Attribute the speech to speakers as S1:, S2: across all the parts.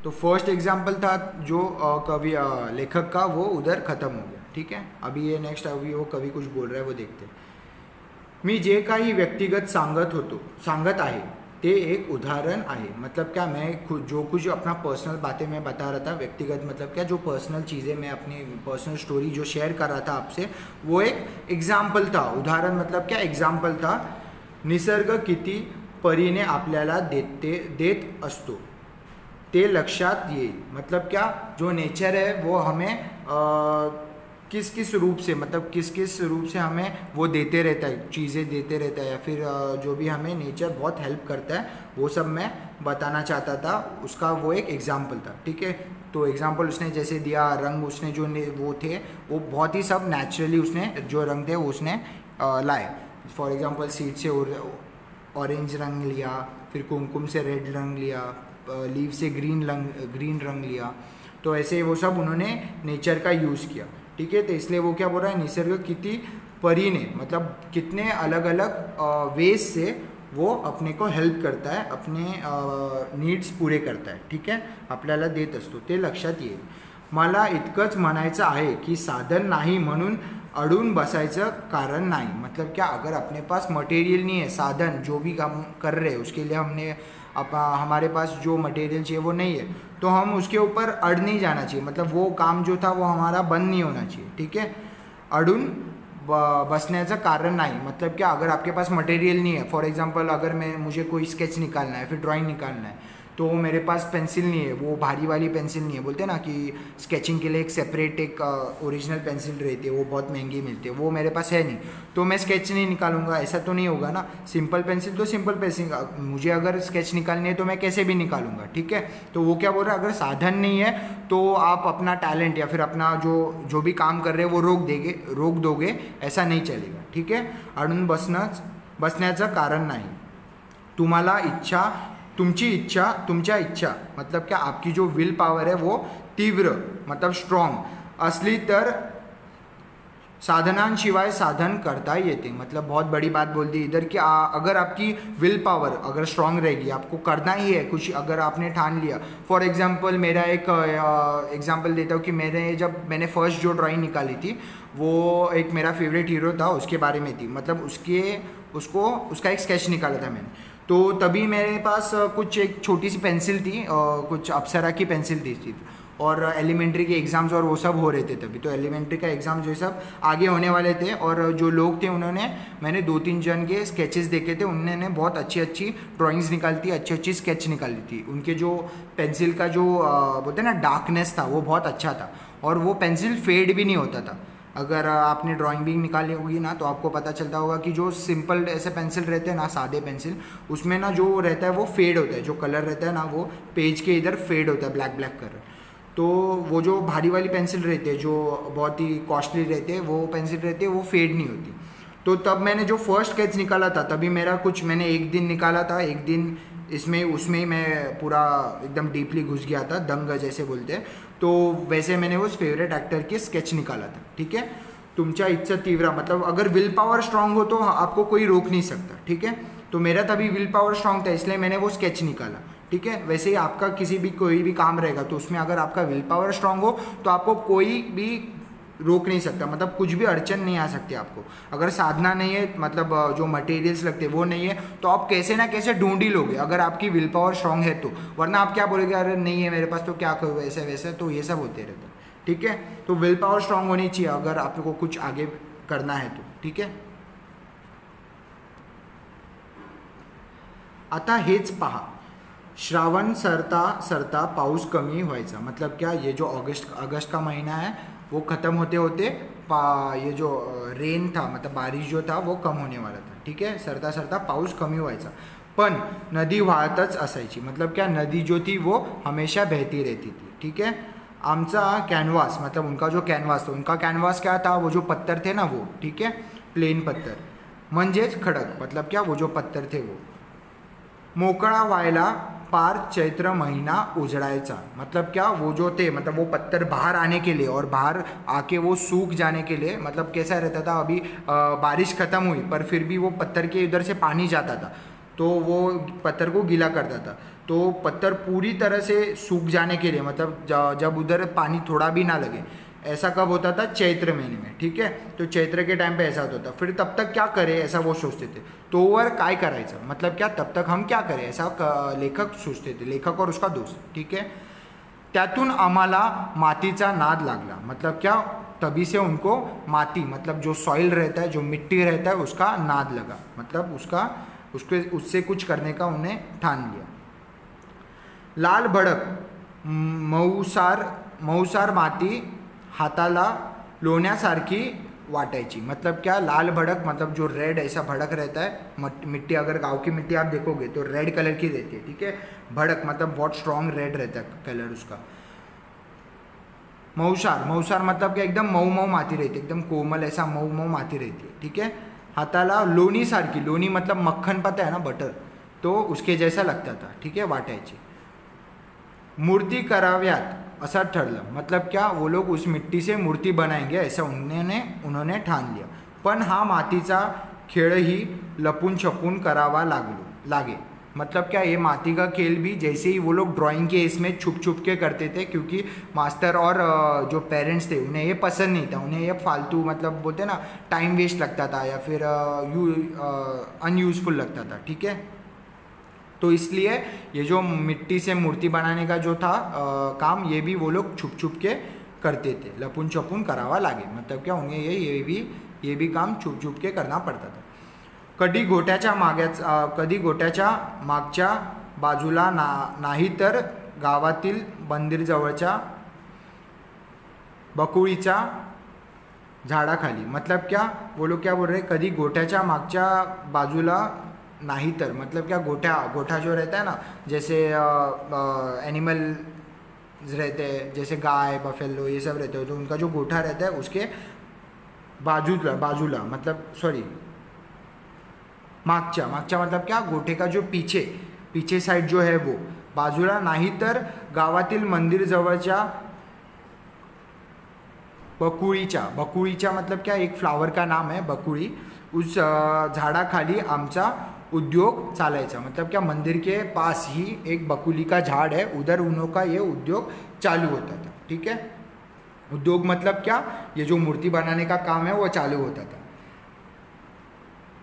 S1: तो first example था जो कवि लेखक का, वो उधर ख़त्म हो गया। ठीक है, अभी ये नेक्स्ट, अभी वो कवि कुछ बोल रहा है वो देखते हैं। मी जे काही व्यक्तिगत सांगत आहे ते एक उदाहरण आहे। मतलब क्या, मैं जो कुछ अपना पर्सनल बातें मैं बता रहा था, व्यक्तिगत मतलब क्या, जो पर्सनल चीज़ें मैं अपनी पर्सनल स्टोरी जो शेयर कर रहा था आपसे, वो एक एग्जाम्पल था। उदाहरण मतलब क्या, एग्जाम्पल था। निसर्ग किती परीने आपल्याला देत असतो ते लक्षात येईल। मतलब क्या, जो नेचर है वो हमें किस किस रूप से, मतलब किस किस रूप से हमें वो देते रहता है, चीज़ें देते रहता है, या फिर जो भी हमें नेचर बहुत हेल्प करता है, वो सब मैं बताना चाहता था। उसका वो एक एग्जाम्पल था। ठीक है, तो एग्जाम्पल उसने जैसे दिया, रंग उसने जो वो थे वो बहुत ही सब नेचुरली उसने जो रंग थे वो उसने लाए। फॉर एग्जाम्पल सीड से ऑरेंज रंग लिया, फिर कुमकुम से रेड रंग लिया, लीव से ग्रीन रंग लिया। तो ऐसे वो सब उन्होंने नेचर का यूज़ किया। ठीक है, तो इसलिए वो क्या बोल रहा है, निसर्ग किती परीने, मतलब कितने अलग अलग वेज से वो अपने को हेल्प करता है, अपने नीड्स पूरे करता है। ठीक है, आपल्याला देत असतो ते लक्षात येईल। मला इतकंच म्हणायचं आहे की साधन नाही म्हणून अडून बसायचं कारण नाही। मतलब क्या, अगर अपने पास मटेरियल नहीं है, साधन जो भी काम कर रहे हैं उसके लिए हमारे पास जो मटेरियल चाहिए वो नहीं है, तो हम उसके ऊपर अड़ नहीं जाना चाहिए। मतलब वो काम जो था वो हमारा बंद नहीं होना चाहिए। ठीक है, अडून बसण्याचं कारण नाही। मतलब क्या, अगर आपके पास मटेरियल नहीं है, फॉर एग्जांपल अगर मुझे कोई स्केच निकालना है, फिर ड्राइंग निकालना है, तो मेरे पास पेंसिल नहीं है, वो भारी वाली पेंसिल नहीं है। बोलते हैं ना कि स्केचिंग के लिए एक सेपरेट एक ओरिजिनल पेंसिल रहती है, वो बहुत महंगी मिलती है, वो मेरे पास है नहीं, तो मैं स्केच नहीं निकालूंगा, ऐसा तो नहीं होगा ना। सिंपल पेंसिल तो सिंपल पेंसिल, मुझे अगर स्केच निकालनी है तो मैं कैसे भी निकालूंगा। ठीक है, तो वो क्या बोल रहा है, अगर साधन नहीं है तो आप अपना टैलेंट या फिर अपना जो भी काम कर रहे हैं वो रोक दोगे, ऐसा नहीं चलेगा। ठीक है, अडून बसण्याचं कारण नाही। तुमच्या इच्छा मतलब क्या, आपकी जो विल पावर है वो तीव्र मतलब स्ट्रॉन्ग असली तर साधनांशिवाय साधन करता येते। मतलब बहुत बड़ी बात बोल दी इधर कि अगर आपकी विल पावर अगर स्ट्रांग रहेगी, आपको करना ही है कुछ, अगर आपने ठान लिया। फॉर एग्जांपल मेरा एक एग्जांपल देता हूँ कि मैंने फर्स्ट जो ड्राइंग निकाली थी वो एक मेरा फेवरेट हीरो था उसके बारे में थी। मतलब उसका एक स्केच निकाला था मैंने। तो तभी मेरे पास कुछ एक छोटी सी पेंसिल थी, कुछ अप्सरा की पेंसिल थी, और एलिमेंट्री के एग्ज़ाम्स और वो सब हो रहे थे तभी। तो एलिमेंट्री का एग्ज़ाम जो सब आगे होने वाले थे, और जो लोग थे मैंने 2-3 जन के स्केचेस देखे थे, उन्होंने बहुत अच्छी ड्राइंग्स निकाली थी, अच्छी स्केच निकाली थी। उनके जो पेंसिल का जो बोलते हैं ना डार्कनेस था वो बहुत अच्छा था, और वो पेंसिल फेड भी नहीं होता था। अगर आपने ड्राइंग भी निकाली होगी ना तो आपको पता चलता होगा कि जो सिंपल ऐसे पेंसिल रहते हैं ना, सादे पेंसिल, उसमें ना जो रहता है वो फेड होता है, जो कलर रहता है ना वो पेज के इधर फेड होता है, ब्लैक कलर। तो वो जो भारी वाली पेंसिल रहती है, जो बहुत ही कॉस्टली रहते हैं, वो पेंसिल रहती है वो फेड नहीं होती। तो तब मैंने जो फर्स्ट स्केच निकाला था, तभी मैंने एक दिन निकाला था, एक दिन उसमें ही मैं पूरा एकदम डीपली घुस गया था, दंग जैसे बोलते हैं। तो वैसे मैंने उस फेवरेट एक्टर के स्केच निकाला था। ठीक है, तुमच्या इच्छा तीव्र मतलब अगर विल पावर स्ट्रांग हो तो आपको कोई रोक नहीं सकता। ठीक है, तो मेरा तभी विल पावर स्ट्रांग था, इसलिए मैंने वो स्केच निकाला। ठीक है, वैसे ही आपका कोई भी काम रहेगा तो उसमें अगर आपका विल पावर स्ट्रांग हो तो आपको कोई भी रोक नहीं सकता, मतलब कुछ भी अड़चन नहीं आ सकती आपको। अगर साधना नहीं है, मतलब जो मटेरियल्स लगते वो नहीं है, तो आप कैसे ना कैसे ढूंढ ही लोगे अगर आपकी विल पावर स्ट्रांग है तो। वरना आप क्या बोलोगे, अरे नहीं है मेरे पास तो क्या करूँ, ऐसे वैसे, तो ये सब होते रहता है। ठीक है, तो विल पावर स्ट्रांग होनी चाहिए अगर आपको कुछ आगे करना है तो। ठीक है, आता हेच पहा, श्रावण सरता पाऊस कमी व्हायचा। मतलब क्या, ये जो अगस्त का महीना है वो ख़त्म होते होते ये जो रेन था, मतलब बारिश जो था वो कम होने वाला था। ठीक है, सरता पाऊस कमी व्हायचा, पण नदी वाहतच असायची। मतलब क्या, नदी जो थी वो हमेशा बहती रहती थी। ठीक है, आमचा कैनवास, मतलब उनका जो कैनवास था, उनका कैनवास क्या था, वो जो पत्थर थे ना वो, ठीक है, प्लेन पत्थर म्हणजेच खडक। मतलब क्या, वो जो पत्थर थे वो मोकळा व्हायला पार चैत्र महीना उजड़ायचा। मतलब क्या, वो जो थे, मतलब वो पत्थर बाहर आने के लिए और बाहर आके वो सूख जाने के लिए, मतलब कैसा रहता था, अभी बारिश ख़त्म हुई पर फिर भी वो पत्थर के इधर से पानी जाता था तो वो पत्थर को गीला करता था। तो पत्थर पूरी तरह से सूख जाने के लिए, मतलब जब उधर पानी थोड़ा भी ना लगे, ऐसा कब होता था? चैत्र महीने में, ठीक है। तो चैत्र के टाइम पे ऐसा होता था। फिर तब तक क्या करें, ऐसा वो सोचते थे। तोवर काय करायचं, मतलब क्या, तब तक हम क्या करें, ऐसा लेखक सोचते थे, लेखक और उसका दोस्त, ठीक है। त्यातून आम्हाला मातीचा नाद लागला, मतलब क्या, तभी से उनको माती, मतलब जो सॉइल रहता है, जो मिट्टी रहता है, उसका नाद लगा, मतलब उससे कुछ करने का उन्हें ठान लिया। लाल भडक मऊसार माती हाताला लोण्यासारखी वाटायची, मतलब क्या, लाल भड़क मतलब जो रेड ऐसा भड़क रहता है मिट्टी, अगर गांव की मिट्टी आप देखोगे तो रेड कलर की रहती है, ठीक है। भड़क मतलब बहुत स्ट्रॉन्ग रेड रहता है कलर उसका। मऊसार मतलब क्या, एकदम मऊ मऊ माती रहती है, एकदम कोमल ऐसा मऊ मऊ माती रहती है, ठीक है। हाताला लोणी सारखी, लोणी मतलब मक्खन, पता है ना, बटर, तो उसके जैसा लगता था, ठीक है, वाटायची। मूर्ति कराव्यात असं ठरलं, मतलब क्या, वो लोग उस मिट्टी से मूर्ति बनाएंगे ऐसा उन्होंने ठान लिया। पण हा मातीचा खेळही लपून छपून करावा लागे, मतलब क्या, ये माटी का खेल भी जैसे ही वो लोग ड्राइंग के इसमें छुप छुप के करते थे, क्योंकि मास्टर और जो पेरेंट्स थे उन्हें ये पसंद नहीं था, उन्हें ये फालतू, मतलब बोलते ना, टाइम वेस्ट लगता था या फिर अनयूजफुल लगता था, ठीक है। तो इसलिए ये जो मिट्टी से मूर्ति बनाने का जो था काम, ये भी वो लोग छुप छुप के करते थे, लपून छपून करावा लागे, मतलब क्या, उन्हें ये भी काम छुप छुप के करना पड़ता था। कधी गोट्याच्या मागच्या बाजूला नाही तर गावातील मंदिरजवळच्या बकुळीच्या झाडाखाली, मतलब क्या, वो लोग क्या बोल रहे हैं, कधी गोट्याच्या मागच्या बाजूला नहीं तर, मतलब क्या, गोठा जो रहता है ना, जैसे एनिमल रहते हैं, जैसे गाय बफेलो ये सब रहते हैं, तो उनका जो गोठा रहता है उसके बाजूला मतलब सॉरी मागच्या मतलब क्या, गोठे का जो पीछे साइड जो है वो बाजूला, नाही तर गावातील मंदिर जवळच्या बकुळीच्या मतलब क्या, एक फ्लावर का नाम है बकुड़ी, उस झाडाखाली आमचा उद्योग चालायचा, मतलब क्या, मंदिर के पास ही एक बकुली का झाड़ है, उधर उन्हों का ये उद्योग चालू होता था, ठीक है। उद्योग मतलब क्या, ये जो मूर्ति बनाने का काम है वो चालू होता था।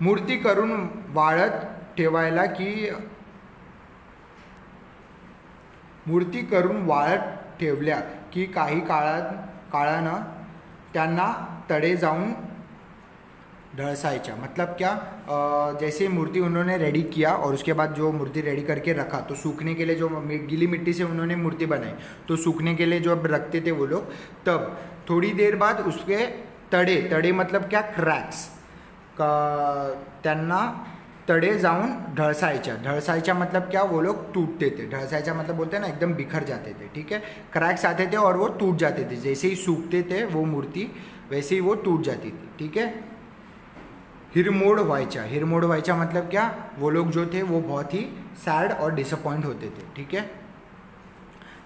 S1: मूर्ति करून वाळत ठेवायला की मूर्ति करून वाळत ठेवल्या की काही काळानं त्यांना तडे जाऊन ढळसायच्या, मतलब क्या, जैसे मूर्ति उन्होंने रेडी किया और उसके बाद जो मूर्ति रेडी करके रखा, तो सूखने के लिए जो गीली मिट्टी से उन्होंने मूर्ति बनाई, तो सूखने के लिए जो अब रखते थे वो लोग, तब थोड़ी देर बाद उसके तड़े मतलब क्या, क्रैक्स का त्यांना तड़े जाऊन ढळसायच्या मतलब क्या, वो लोग टूटते थे, ढळसायच्या मतलब बोलते हैं ना, एकदम बिखर जाते थे, ठीक है। क्रैक्स आते थे और वो टूट जाते थे, जैसे ही सूखते थे वो मूर्ति वैसे ही वो टूट जाती थी, ठीक है। हिरमोड व्हायच्या मतलब क्या, वो लोग जो थे वो बहुत ही सैड और डिसअपॉइंट होते थे, ठीक है।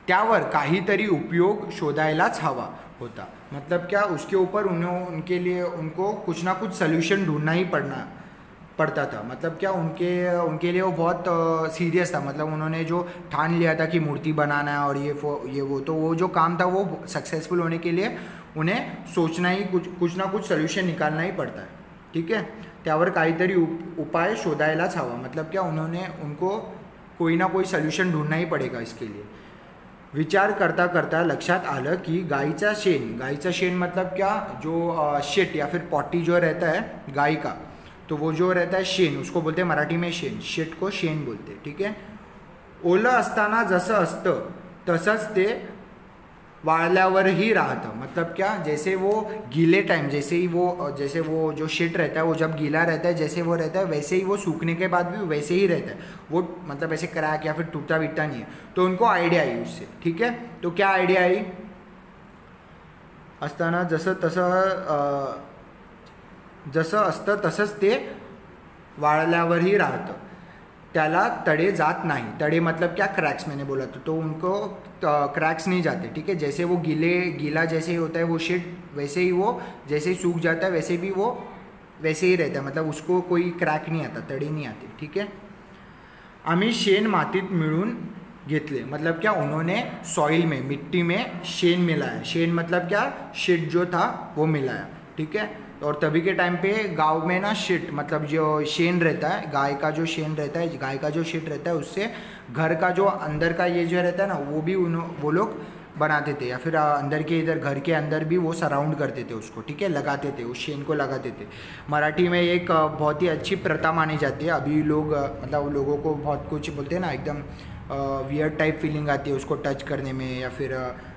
S1: त्यावर काहीतरी उपयोग शोधायलाच हवा होता, मतलब क्या, उसके ऊपर उनके लिए उनको कुछ ना कुछ सोल्यूशन ढूंढना ही पड़ता था, मतलब क्या, उनके लिए वो बहुत सीरियस था, मतलब उन्होंने जो ठान लिया था कि मूर्ति बनाना है और ये वो, तो वो जो काम था वो सक्सेसफुल होने के लिए उन्हें सोचना ही, कुछ ना कुछ सोल्यूशन निकालना ही पड़ता है, ठीक है। त्यावर काहीतरी उपाय शोधायलाच हवा, मतलब क्या, उनको कोई ना कोई सोल्यूशन ढूंढना ही पड़ेगा इसके लिए। विचार करता करता लक्षात आलं की गाईचा शेण मतलब क्या, जो शेट या फिर पॉटी जो रहता है गाय का, तो वो जो रहता है शेण, उसको बोलते हैं मराठी में शेण, शेट को शेण बोलते हैं, ठीक है। ओलं असताना जसं असतं तसंच ते वाळल्यावरही राहतं, मतलब क्या, जैसे वो गीले टाइम, जैसे वो जो शेट रहता है वो जब गीला रहता है, जैसे वो रहता है वैसे ही वो सूखने के बाद भी वैसे ही रहता है, वो मतलब ऐसे क्रैक या फिर टूटता बीटता नहीं है। तो उनको आइडिया आई उससे, ठीक है। तो क्या आइडिया आई, असताना जसं असतं तसंच ते वाळल्यावरही राहतं, त्याला तड़े जात नहीं, तड़े मतलब क्या, क्रैक्स, मैंने बोला तो उनको क्रैक्स नहीं जाते, ठीक है। जैसे वो गीला जैसे ही होता है वो शीट, वैसे ही वो जैसे ही सूख जाता है वैसे भी वो वैसे ही रहता है, मतलब उसको कोई क्रैक नहीं आता, तड़े नहीं आते, ठीक है। आम्ही शेण मातीत मिळून घेतले, मतलब क्या उन्होंने सॉइल में, मिट्टी में शेन मिलाया। शेन मतलब क्या, शिट जो था वो मिलाया, ठीक है। और तभी के टाइम पे गांव में ना शिट मतलब जो शेन रहता है, गाय का जो शेन रहता है, गाय का जो शिट रहता है, उससे घर का जो अंदर का ये जो रहता है ना, वो भी वो लोग बनाते थे, या फिर अंदर के इधर घर के अंदर भी वो सराउंड करते थे उसको, ठीक है, लगाते थे, उस शेन को लगाते थे। मराठी में एक बहुत ही अच्छी प्रथा मानी जाती है। अभी लोग मतलब लोगों को बहुत कुछ बोलते हैं ना, एकदम वियर्ड टाइप फीलिंग आती है उसको टच करने में या फिर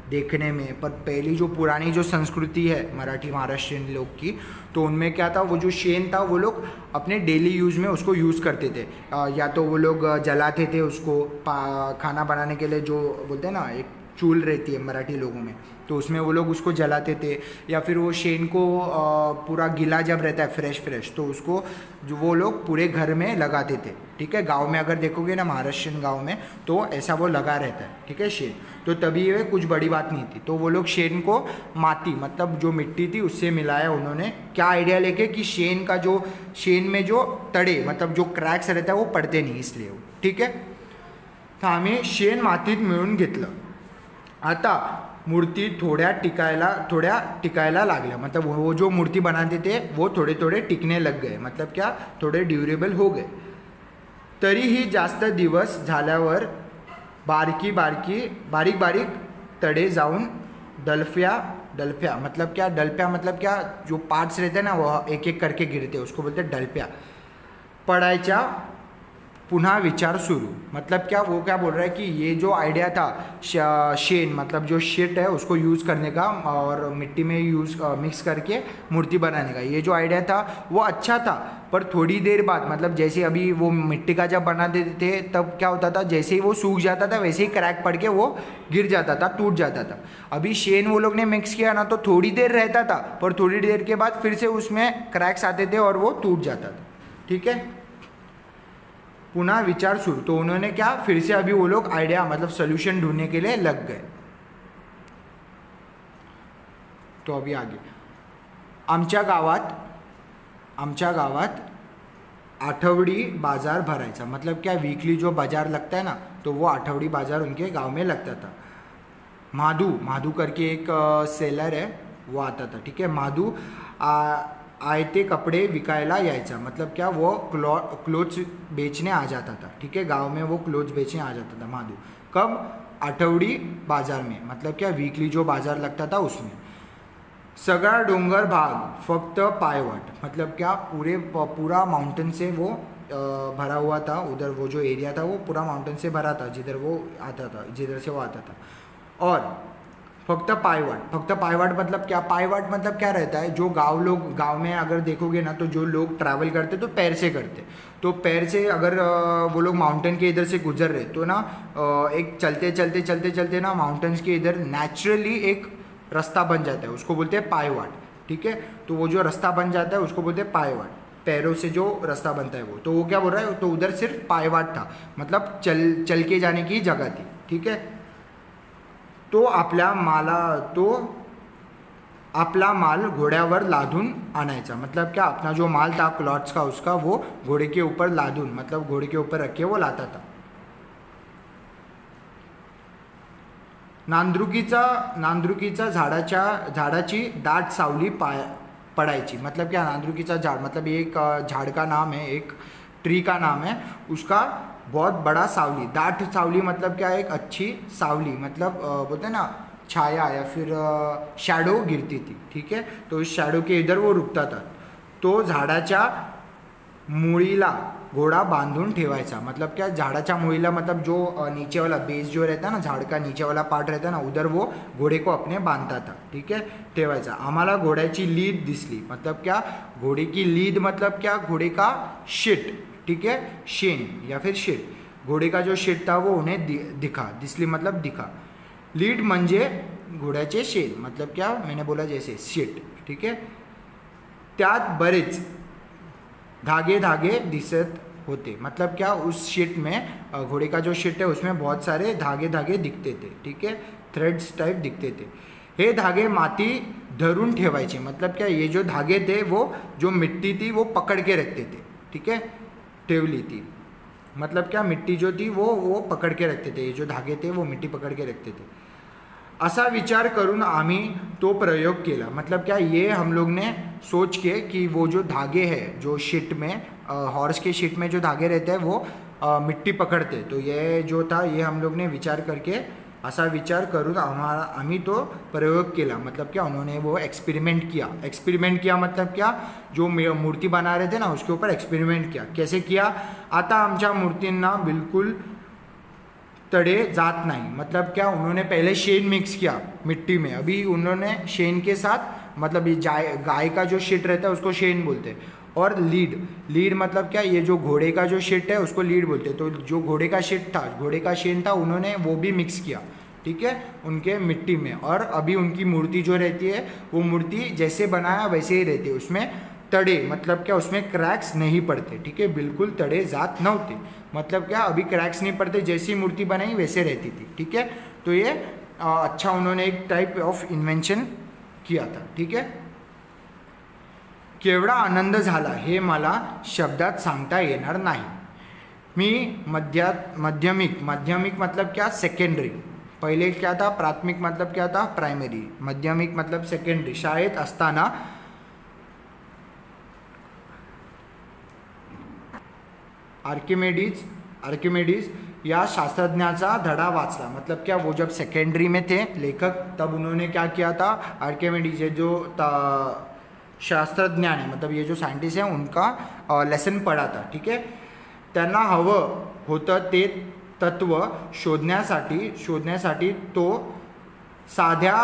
S1: देखने में, पर पहली जो पुरानी जो संस्कृति है मराठी महाराष्ट्रियन लोग की, तो उनमें क्या था, वो जो शेन था वो लोग अपने डेली यूज़ में उसको यूज़ करते थे। या तो वो लोग जलाते थे उसको, खाना बनाने के लिए जो बोलते हैं ना, एक चूल रहती है मराठी लोगों में, तो उसमें वो लोग उसको जलाते थे। या फिर वो शेन को पूरा गीला जब रहता है फ्रेश, तो उसको जो वो लोग पूरे घर में लगाते थे, ठीक है। गांव में अगर देखोगे ना, महाराष्ट्रियन गांव में, तो ऐसा वो लगा रहता है, ठीक है, शेन। तो तभी ये कुछ बड़ी बात नहीं थी। तो वो लोग शेन को माटी मतलब जो मिट्टी थी उससे मिलाया उन्होंने, क्या आइडिया लेके कि शेन में जो तड़े मतलब जो क्रैक्स रहता है वो पड़ते नहीं, इसलिए वो, ठीक है। तर आम्ही शेण मातीत मिळून घेतलं। आता मूर्ति थोड्या टिकायला लागल्या, मतलब वो जो मूर्ति बनाते थे वो थोड़े थोड़े टिकने लग गए, मतलब क्या, थोड़े ड्यूरेबल हो गए। तरीही जास्त दिवस झाल्यावर बारीक बारीक तड़े जाऊन डलफ्या मतलब क्या, डलप्या मतलब क्या, जो पार्ट्स रहते हैं ना वो एक एक करके गिरते, उसको बोलते हैं डलप्या। पडायच्या पुनः विचार शुरू, मतलब क्या, वो क्या बोल रहा है कि ये जो आइडिया था शेन मतलब जो शिट है उसको यूज़ करने का और मिट्टी में मिक्स करके मूर्ति बनाने का, ये जो आइडिया था वो अच्छा था, पर थोड़ी देर बाद मतलब जैसे अभी वो मिट्टी का जब बनाते थे तब क्या होता था, जैसे ही वो सूख जाता था वैसे ही क्रैक पड़ के वो गिर जाता था, टूट जाता था। अभी शेन वो लोग ने मिक्स किया ना, तो थोड़ी देर रहता था, पर थोड़ी देर के बाद फिर से उसमें क्रैक्स आते थे और वो टूट जाता था, ठीक है। पुनः विचार शुरू, तो उन्होंने क्या, फिर से अभी वो लोग आइडिया मतलब सोल्यूशन ढूंढने के लिए लग गए। तो अभी आगे, आमच्या गावात आठवडी बाजार भरायचा, मतलब क्या, वीकली जो बाजार लगता है ना, तो वो आठवडी बाजार उनके गांव में लगता था। माधू करके एक सेलर है, वो आता था, ठीक है। माधू आयते कपड़े विकायला यायचा, मतलब क्या, वो क्लोथ्स बेचने आ जाता था, ठीक है। गांव में वो क्लोथ्स बेचने आ जाता था माधू। कब, आठवडी बाजार में, मतलब क्या, वीकली जो बाजार लगता था उसमें। सगळा डोंगर भाग फक्त पायवाट, मतलब क्या, पूरा माउंटेन से वो भरा हुआ था, उधर वो जो एरिया था वो पूरा माउंटेन से भरा था, जिधर से वो आता था। और फक्त पायवाट मतलब क्या, पायवाट मतलब क्या रहता है, जो गांव में अगर देखोगे ना, तो जो लोग ट्रैवल करते तो पैर से करते, तो पैर से अगर वो लोग माउंटेन के इधर से गुजर रहे तो ना एक चलते ना माउंटेन्स के इधर नेचुरली एक रास्ता बन जाता है, उसको बोलते हैं पायवाट, ठीक है। तो वो जो रास्ता बन जाता है उसको बोलते हैं पायवाट, पैरों से जो रास्ता बनता है वो। तो वो क्या बोल रहा है, तो उधर सिर्फ पायवाट था, मतलब चल के जाने की जगह थी, ठीक है। तो आपला माल घोड्यावर लादून आणायचा, मतलब क्या, अपना जो माल था क्लॉथ्स का उसका, वो घोड़े के ऊपर लादून मतलब घोड़े के ऊपर रख के वो लाता था। नांदरुकीचा झाडाची दाट सावली पडायची, मतलब क्या, नांदरुकीचा झाड़ मतलब एक झाड़ का नाम है, एक ट्री का नाम है, उसका बहुत बड़ा सावली, दाट सावली मतलब क्या, एक अच्छी सावली मतलब बोलते हैं ना छाया या फिर शैडो गिरती थी, ठीक है। तो इस शैडो के इधर वो रुकता था। तो झाडाच्या मुळीला घोड़ा बांधून ठेवायचा, मतलब क्या, झाडाच्या मुळीला मतलब जो नीचे वाला बेस जो रहता है ना, झाड़ का नीचे वाला पार्ट रहता है ना, उधर वो घोड़े को अपने बांधता था, ठीक है, ठेवायचा। आम्हाला घोड्याची लीद दिसली, मतलब क्या, घोड़े की लीद मतलब क्या, घोड़े का शिट, ठीक है, शेन या फिर शिट, घोड़े का जो शिट था वो उन्हें दिसली मतलब दिखा। लीड म्हणजे घोड्याचे शेन, मतलब क्या, मैंने बोला जैसे शिट, ठीक है। त्यात बरेच धागे दिसत होते, मतलब क्या, उस शिट में घोड़े का जो शिट है उसमें बहुत सारे धागे दिखते थे, ठीक है, थ्रेड्स टाइप दिखते थे। हे धागे माती धरून ठेवायचे, मतलब क्या, ये जो धागे थे वो जो मिट्टी थी वो पकड़ के रखते थे, ठीक है, ठेवली थी। मतलब क्या मिट्टी जो थी वो पकड़ के रखते थे, ये जो धागे थे वो मिट्टी पकड़ के रखते थे। असा विचार करून आम्ही तो प्रयोग केला, मतलब क्या ये हम लोग ने सोच के कि वो जो धागे हैं जो शीट में हॉर्स के शीट में जो धागे रहते हैं वो मिट्टी पकड़ते, तो ये जो था ये हम लोग ने विचार करके असा विचार करून आम्ही तो प्रयोग केला, मतलब क्या उन्होंने वो एक्सपेरिमेंट किया मतलब क्या जो मूर्ति बना रहे थे ना उसके ऊपर एक्सपेरिमेंट किया। कैसे किया, आता आमच्या मूर्तींना बिल्कुल तड़े जात नहीं, मतलब क्या उन्होंने पहले शेन मिक्स किया मिट्टी में, अभी उन्होंने शेन के साथ मतलब ये गाय का जो शीट रहता है उसको शेन बोलते हैं, और लीड मतलब क्या ये जो घोड़े का जो शीट है उसको लीड बोलते हैं। तो जो घोड़े का शीट था, घोड़े का शेन था, उन्होंने वो भी मिक्स किया, ठीक है, उनके मिट्टी में। और अभी उनकी मूर्ति जो रहती है वो मूर्ति जैसे बनाया वैसे ही रहती है, उसमें तड़े मतलब क्या उसमें क्रैक्स नहीं पड़ते, ठीक है, बिल्कुल तड़े जात नहोते, मतलब क्या अभी क्रैक्स नहीं पड़ते, जैसी मूर्ति बनाई वैसे रहती थी, ठीक है। तो ये अच्छा उन्होंने एक टाइप ऑफ इन्वेंशन किया था, ठीक है। केवढा आनंद झाला हे मला शब्दात सांगता येणार नाही। मी माध्यमिक मतलब क्या सेकंडरी, पहले क्या था प्राथमिक मतलब क्या था प्राइमरी, माध्यमिक मतलब सेकंडरी, शाळेत असताना आर्किमिडीज या शास्त्रज्ञाचा धड़ा वाचला, मतलब क्या वो जब सेकेंडरी में थे लेखक तब उन्होंने क्या किया था, आर्किमिडीज जो शास्त्रज्ञ है मतलब ये जो साइंटिस्ट हैं उनका लेसन पढ़ा था, ठीक है। त्यांना हवं होतं ते तत्व शोधण्यासाठी तो साध्या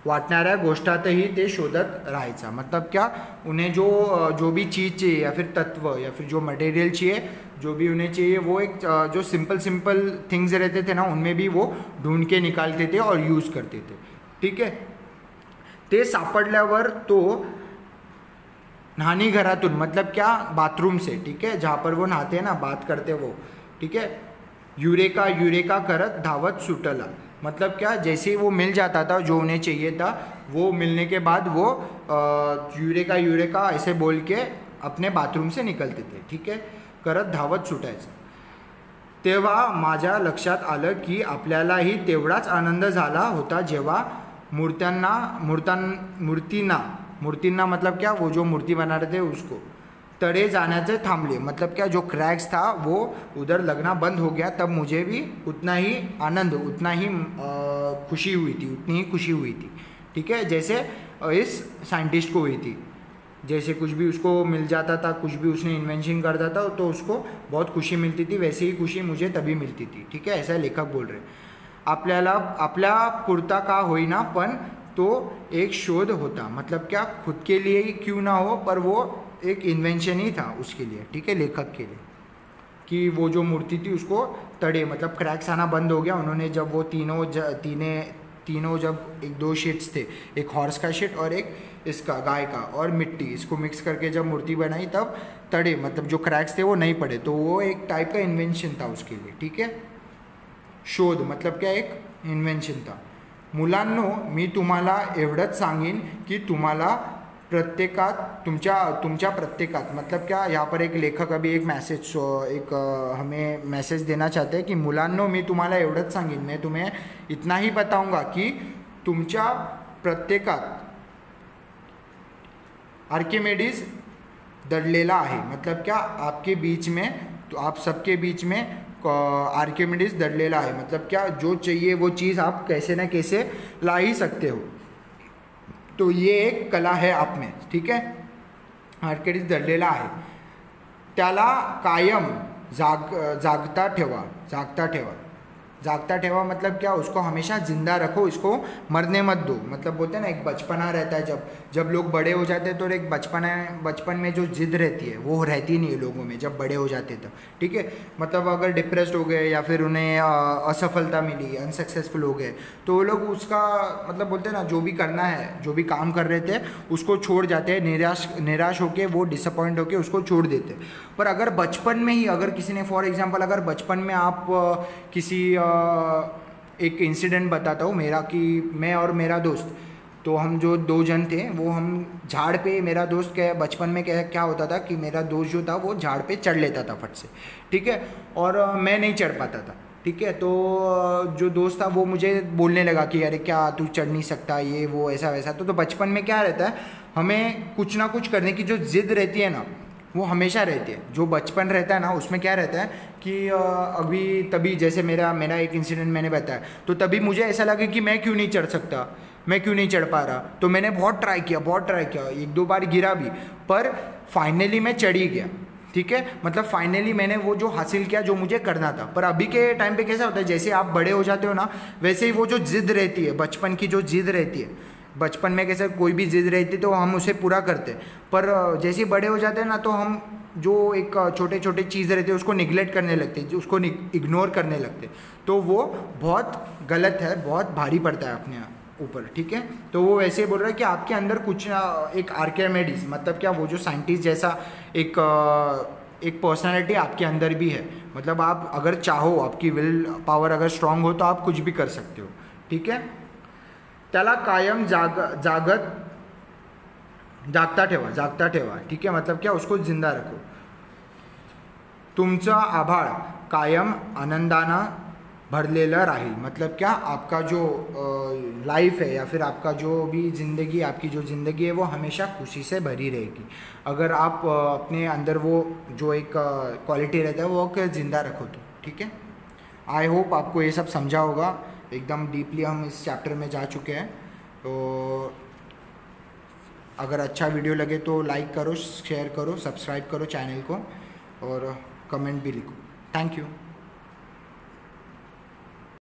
S1: वाटणाऱ्या गोष्टातही ते शोधत राहायचा, मतलब क्या उन्हें जो भी चीज़ चाहिए या फिर तत्व या फिर जो मटेरियल चाहिए, जो भी उन्हें चाहिए वो एक जो सिंपल थिंग्स रहते थे ना उनमें भी वो ढूंढ के निकालते थे और यूज़ करते थे, ठीक है। ते सापडल्यावर तो नहानी घरातून मतलब क्या बाथरूम से, ठीक है, जहाँ पर वो नहाते हैं ना बात करते वो, ठीक है, यूरेका करत धावत सुटला, मतलब क्या जैसे ही वो मिल जाता था जो उन्हें चाहिए था, वो मिलने के बाद वो यूरेका ऐसे बोल के अपने बाथरूम से निकलते थे, ठीक है, करत धावत सुटायचं। तेव्हा माझ्या लक्षात आलं की आपल्यालाही तेवढाच आनंद झाला होता जेव्हा मूर्तींना मतलब क्या वो जो मूर्ति बना रहे थे उसको तड़े जाने थांबले, मतलब क्या जो क्रैक्स था वो उधर लगना बंद हो गया, तब मुझे भी उतना ही आनंद उतनी ही खुशी हुई थी, ठीक है, जैसे इस साइंटिस्ट को हुई थी। जैसे कुछ भी उसको मिल जाता था, कुछ भी उसने इन्वेंशन करता था तो उसको बहुत खुशी मिलती थी, वैसे ही खुशी मुझे तभी मिलती थी, ठीक है, ऐसा लेखक बोल रहे। आपल्या पुरता का होईना पण तो एक शोध होता, मतलब क्या खुद के लिए ही क्यों ना हो पर वो एक इन्वेंशन ही था उसके लिए, ठीक है, लेखक के लिए, कि वो जो मूर्ति थी उसको तड़े मतलब क्रैक्स आना बंद हो गया। उन्होंने जब वो तीनों जब एक दो शीट्स थे, एक हॉर्स का शीट और एक इसका गाय का और मिट्टी, इसको मिक्स करके जब मूर्ति बनाई तब तड़े मतलब जो क्रैक्स थे वो नहीं पड़े, तो वो एक टाइप का इन्वेंशन था उसके लिए, ठीक है। शोध मतलब क्या एक इन्वेंशन था। मुलांनो मी तुम्हाला एवढंच सांगेन की तुम्हाला प्रत्येकात तुमच्या प्रत्येकात मतलब क्या यहाँ पर एक लेखक अभी एक मैसेज हमें मैसेज देना चाहते हैं कि मुलांनो मी तुम्हाला एवढंच सांगेन, मैं तुम्हें इतना ही बताऊंगा कि तुमच्या प्रत्येकात आर्किमिडीज दडलेला आहे, मतलब क्या आपके बीच में, तो आप सबके बीच में आर्किमिडीज दडलेला है, मतलब क्या जो चाहिए वो चीज़ आप कैसे ना कैसे ला ही सकते हो, तो ये एक कला है आप में, ठीक है। आर्किमिडीज दडलेला आहे, त्याला कायम जागता ठेवा मतलब क्या उसको हमेशा जिंदा रखो, इसको मरने मत दो, मतलब बोलते हैं ना एक बचपना रहता है, जब लोग बड़े हो जाते हैं तो एक बचपन में जो जिद रहती है वो रहती नहीं है लोगों में जब बड़े हो जाते तो, ठीक है, मतलब अगर डिप्रेस्ड हो गए या फिर उन्हें असफलता मिली, अनसक्सेसफुल हो गए, तो वो लोग उसका मतलब बोलते हैं ना जो भी करना है, जो भी काम कर रहे थे उसको छोड़ जाते हैं, निराश होकर वो डिसअपॉइंट होकर उसको छोड़ देते। पर अगर बचपन में ही अगर किसी ने फॉर एग्जाम्पल अगर बचपन में आप किसी एक इंसिडेंट बताता हूँ मेरा कि मैं और मेरा दोस्त, तो तो हम जो 2 जन थे वो हम झाड़ पे, मेरा दोस्त क्या बचपन में क्या होता था कि मेरा दोस्त जो था वो झाड़ पे चढ़ लेता था फट से, ठीक है, और मैं नहीं चढ़ पाता था, ठीक है। तो जो दोस्त था वो मुझे बोलने लगा कि अरे क्या तू चढ़ नहीं सकता, ये वो ऐसा वैसा। तो बचपन में क्या रहता है, हमें कुछ ना कुछ करने की जो ज़िद रहती है ना वो हमेशा रहती है। जो बचपन रहता है ना उसमें क्या रहता है कि अभी तभी जैसे मेरा एक इंसिडेंट मैंने बताया, तो तभी मुझे ऐसा लगा कि मैं क्यों नहीं चढ़ सकता, मैं क्यों नहीं चढ़ पा रहा। तो मैंने बहुत ट्राई किया, 1-2 बार गिरा भी, पर फाइनली मैं चढ़ ही गया, ठीक है। मतलब फाइनली मैंने वो जो हासिल किया जो मुझे करना था। पर अभी के टाइम पे कैसा होता है, जैसे आप बड़े हो जाते हो ना, वैसे ही वो जो जिद रहती है, बचपन की जो जिद रहती है, बचपन में कैसे कोई भी जिद रहती है तो हम उसे पूरा करते हैं, पर जैसे ही बड़े हो जाते हैं ना तो हम जो एक छोटे छोटे चीज़ रहते हैं उसको निगलेक्ट करने लगते हैं, उसको इग्नोर करने लगते हैं, तो वो बहुत गलत है, बहुत भारी पड़ता है अपने ऊपर, ठीक है। तो वो वैसे बोल रहा है कि आपके अंदर कुछ एक आर्किमिडीज, मतलब क्या, वो जो साइंटिस्ट जैसा एक पर्सनालिटी आपके अंदर भी है। मतलब आप अगर चाहो, आपकी विल पावर अगर स्ट्रांग हो तो आप कुछ भी कर सकते हो, ठीक है। त्याला कायम जागता ठेवा, ठीक है। मतलब क्या, उसको जिंदा रखो। तुमचा आभाळ कायम आनंदानं भरलेलं राहील। मतलब क्या, आपका जो लाइफ है या फिर आपका जो भी ज़िंदगी, आपकी जो ज़िंदगी है वो हमेशा खुशी से भरी रहेगी अगर आप अपने अंदर वो जो एक क्वालिटी रहता है वो ज़िंदा रखो तो, ठीक है। आई होप आपको ये सब समझा होगा। एकदम डीपली हम इस चैप्टर में जा चुके हैं। तो अगर अच्छा वीडियो लगे तो लाइक करो, शेयर करो, सब्सक्राइब करो चैनल को और कमेंट भी लिखो। Thank you.